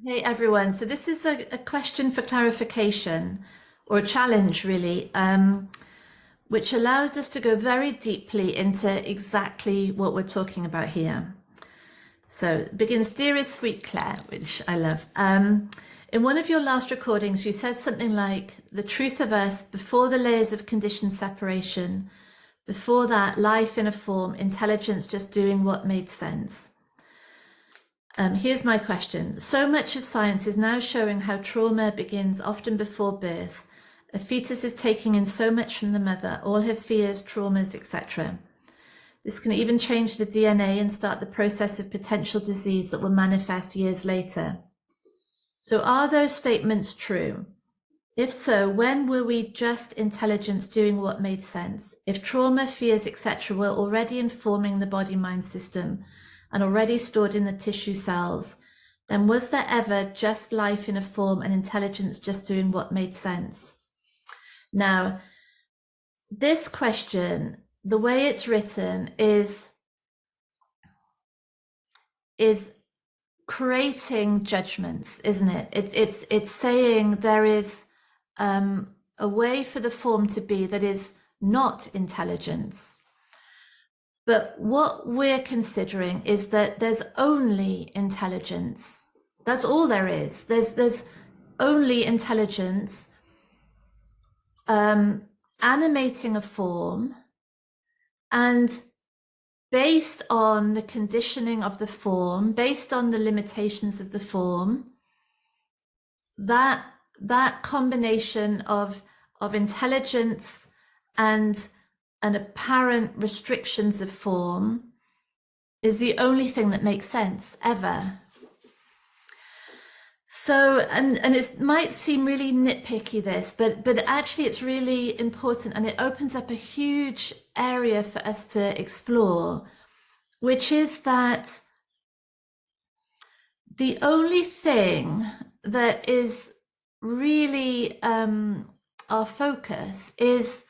Hey everyone. So this is a question for clarification or a challenge really, which allows us to go very deeply into exactly what we're talking about here. So it begins, dearest sweet Claire, which I love. In one of your last recordings, you said something like the truth of us before the layers of conditioned separation, before that life in a form, intelligence just doing what made sense. Here's my question. So much of science is now showing how trauma begins often before birth. A fetus is taking in so much from the mother, all her fears, traumas, etc. This can even change the DNA and start the process of potential disease that will manifest years later. So are those statements true? If so, when were we just intelligence doing what made sense? If trauma, fears, etc. were already informing the body-mind system and already stored in the tissue cells, then was there ever just life in a form and intelligence just doing what made sense? Now, this question, the way it's written is creating judgments, isn't it? It's saying there is a way for the form to be that is not intelligence. But what we're considering is that there's only intelligence. That's all there is. There's only intelligence animating a form, and based on the conditioning of the form, based on the limitations of the form, that combination of intelligence and apparent restrictions of form is the only thing that makes sense ever. So, and it might seem really nitpicky this, but actually it's really important, and it opens up a huge area for us to explore, which is that the only thing that is really our focus is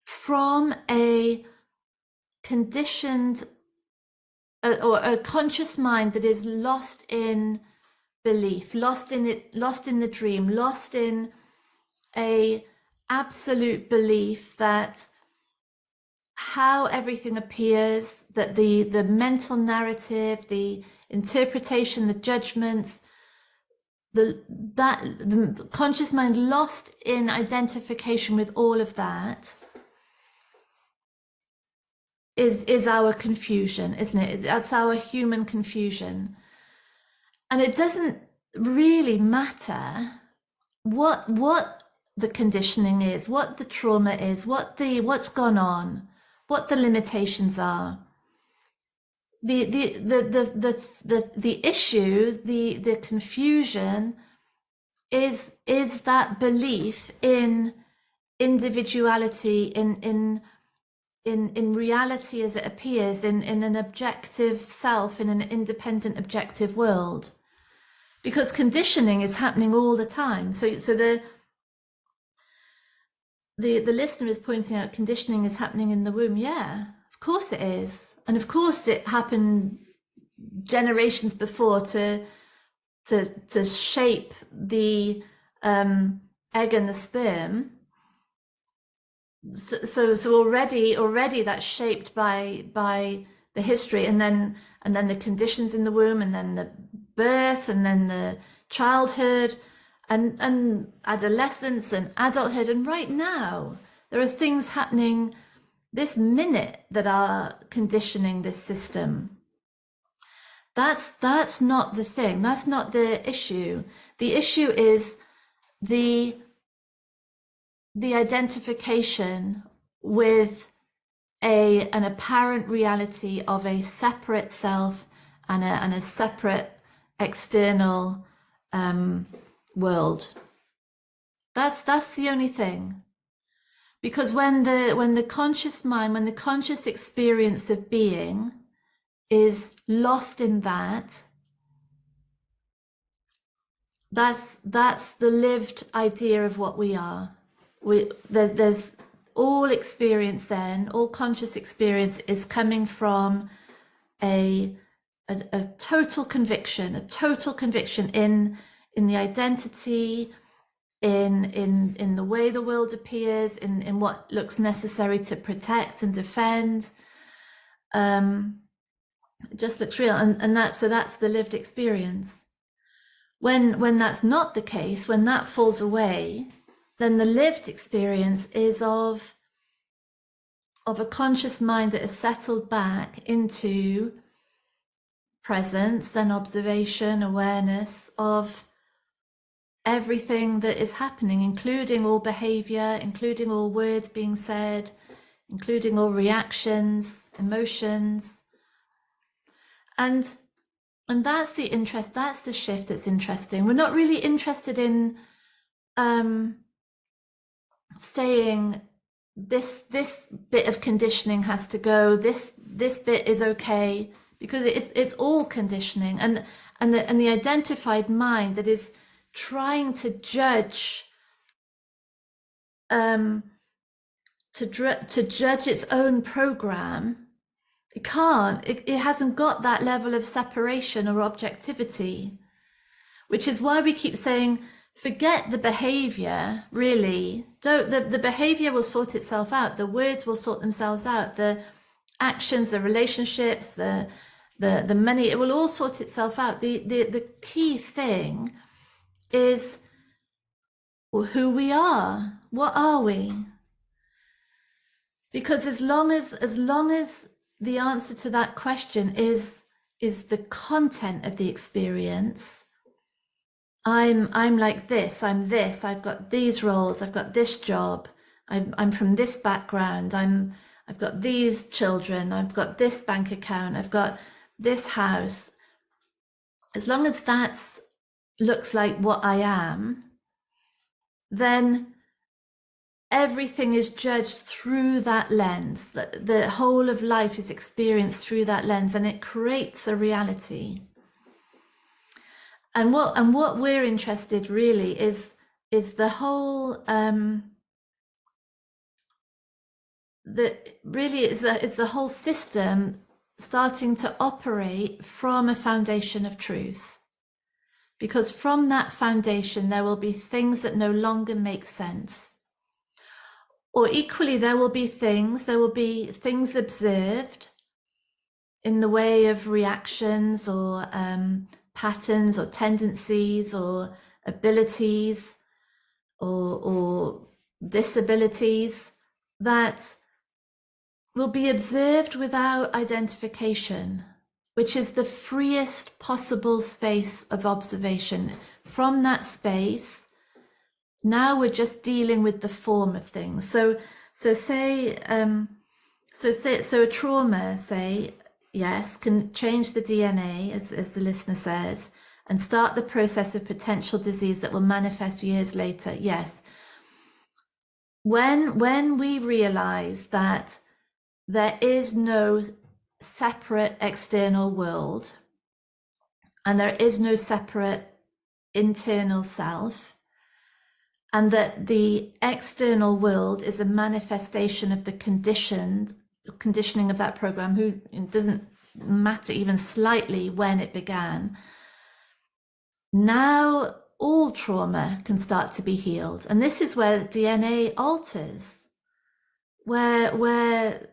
from a conditioned or a conscious mind that is lost in belief, lost in it, lost in the dream, lost in a absolute belief that how everything appears, that the mental narrative, the interpretation, the judgments, the conscious mind lost in identification with all of that is our confusion, isn't it? That's our human confusion. And it doesn't really matter what the conditioning is, what the trauma is, what's gone on, what the limitations are. The issue, the confusion is that belief in individuality, in reality as it appears, in an objective self, in an independent objective world. Because conditioning is happening all the time. So the listener is pointing out conditioning is happening in the womb. Yeah, of course it is. And of course it happened generations before to shape the egg and the sperm. So already that's shaped by the history, and then the conditions in the womb, and then the birth, and then the childhood, and adolescence and adulthood. And right now there are things happening this minute that are conditioning this system. That's not the thing. That's not the issue. The issue is the identification with an apparent reality of a separate self and a separate external world. That's the only thing. Because when the conscious mind, when the conscious experience of being is lost in that's the lived idea of what we are. There's all experience then, all conscious experience is coming from a a total conviction in the identity, in the way the world appears, in what looks necessary to protect and defend. It just looks real, and that's the lived experience. When that's not the case, when that falls away, then the lived experience is of a conscious mind that is settled back into presence and observation, awareness of everything that is happening, including all behavior, including all words being said, including all reactions, emotions. And that's the interest, that's the shift that's interesting. We're not really interested in saying this bit of conditioning has to go, this bit is okay, because it's all conditioning, and the identified mind that is trying to judge to judge its own program. It can't. It hasn't got that level of separation or objectivity, which is why we keep saying, forget the behavior, really. The behavior will sort itself out. The words will sort themselves out. The actions, the relationships, the money, it will all sort itself out. The key thing is who we are. What are we? Because as long as the answer to that question is the content of the experience, I'm like this, I'm this, I've got these roles, I've got this job, I'm from this background, I've got these children, I've got this bank account, I've got this house. As long as that looks like what I am, then everything is judged through that lens. The whole of life is experienced through that lens, and it creates a reality. And what we're interested really is the whole is the whole system starting to operate from a foundation of truth. Because from that foundation there will be things that no longer make sense. Or equally, there will be things observed in the way of reactions or patterns or tendencies or abilities or disabilities that will be observed without identification, which is the freest possible space of observation. From that space, now we're just dealing with the form of things. So a trauma, say, yes, can change the DNA, as the listener says, and start the process of potential disease that will manifest years later. Yes. When we realize that there is no separate external world and there is no separate internal self, and that the external world is a manifestation of the conditioning of that program, who it doesn't matter even slightly when it began. Now all trauma can start to be healed. And this is where DNA alters, where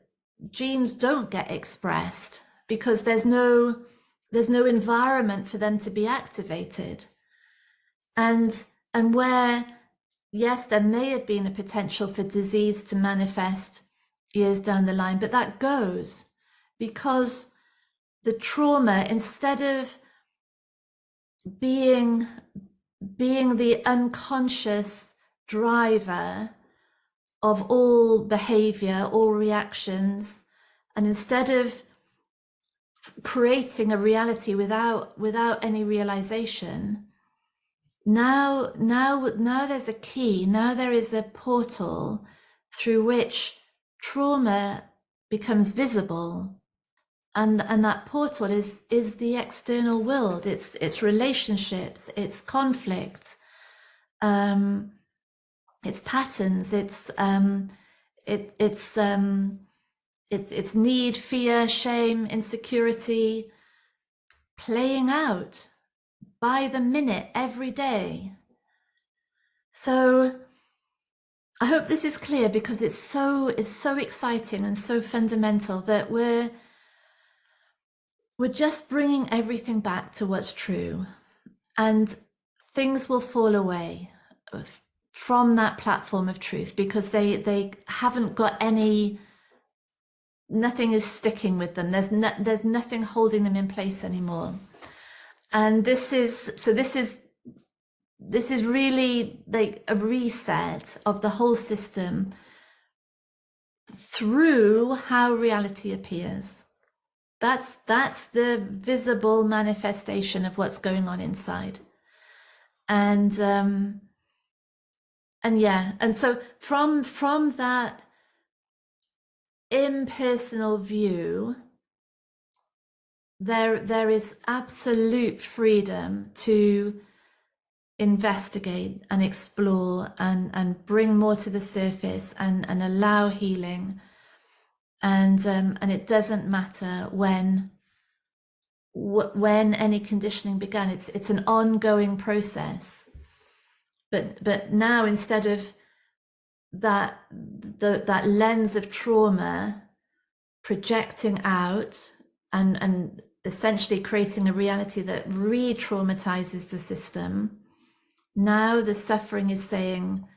genes don't get expressed because there's no environment for them to be activated. And where, yes, there may have been a potential for disease to manifest years down the line, but that goes because the trauma, instead of being the unconscious driver of all behavior, all reactions, and instead of creating a reality without any realization, now there's a key, now there is a portal through which trauma becomes visible, and that portal is the external world. It's relationships, it's conflict, it's patterns, it's need, fear, shame, insecurity, playing out by the minute every day. So I hope this is clear, because it's so exciting and so fundamental that we're just bringing everything back to what's true, and things will fall away from that platform of truth, because they haven't got any, nothing is sticking with them. There's nothing holding them in place anymore. And this is really like a reset of the whole system through how reality appears. That's the visible manifestation of what's going on inside. And yeah, and so from that impersonal view, there is absolute freedom to investigate and explore and bring more to the surface and allow healing. And it doesn't matter when any conditioning began. It's an ongoing process. But now, instead of that lens of trauma projecting out and essentially creating a reality that re-traumatizes the system, now the suffering is saying,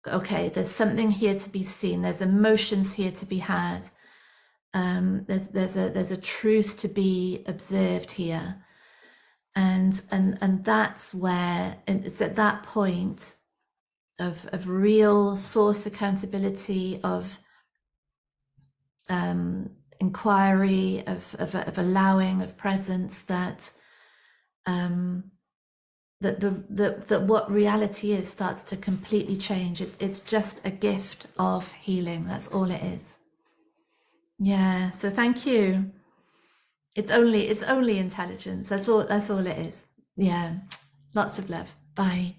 okay, there's something here to be seen. There's emotions here to be had. There's a truth to be observed here, and that's where it's at that point of real source accountability, of inquiry, of allowing, of presence, that that what reality is starts to completely change. It's just a gift of healing. That's all it is. Yeah. So thank you. It's only intelligence. That's all it is. Yeah. Lots of love. Bye.